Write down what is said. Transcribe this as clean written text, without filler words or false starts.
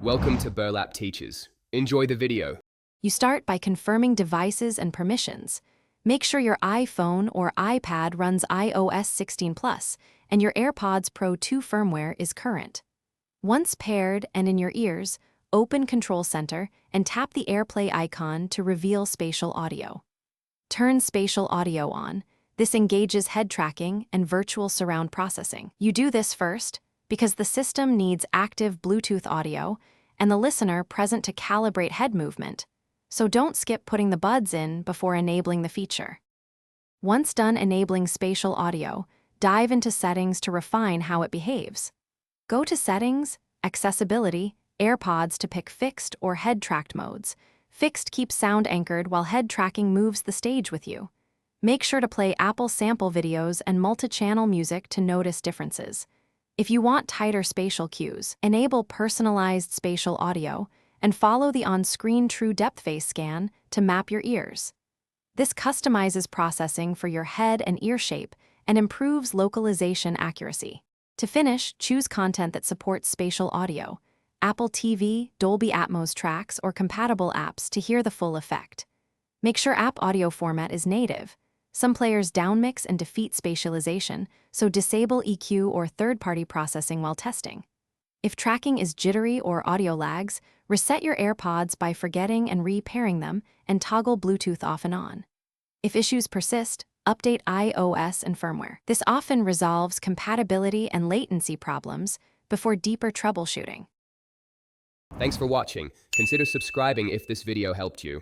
Welcome to Burlap Teachers. Enjoy the video. You start by confirming devices and permissions. Make sure your iPhone or iPad runs iOS 16 Plus and your AirPods Pro 2 firmware is current. Once paired and in your ears, open Control Center and tap the AirPlay icon to reveal spatial audio. Turn spatial audio on. This engages head tracking and virtual surround processing. You do this first because the system needs active Bluetooth audio and the listener present to calibrate head movement, so don't skip putting the buds in before enabling the feature. Once done enabling spatial audio, dive into settings to refine how it behaves. Go to Settings, Accessibility, AirPods to pick fixed or head-tracked modes. Fixed keeps sound anchored while head tracking moves the stage with you. Make sure to play Apple sample videos and multi-channel music to notice differences. If you want tighter spatial cues, enable personalized spatial audio and follow the on-screen true depth face scan to map your ears. This customizes processing for your head and ear shape and improves localization accuracy. To finish, choose content that supports spatial audio, Apple TV, Dolby Atmos tracks, or compatible apps to hear the full effect. Make sure app audio format is native. Some players downmix and defeat spatialization, so disable EQ or third-party processing while testing. If tracking is jittery or audio lags, reset your AirPods by forgetting and re-pairing them and toggle Bluetooth off and on. If issues persist, update iOS and firmware. This often resolves compatibility and latency problems before deeper troubleshooting. Thanks for watching. Consider subscribing if this video helped you.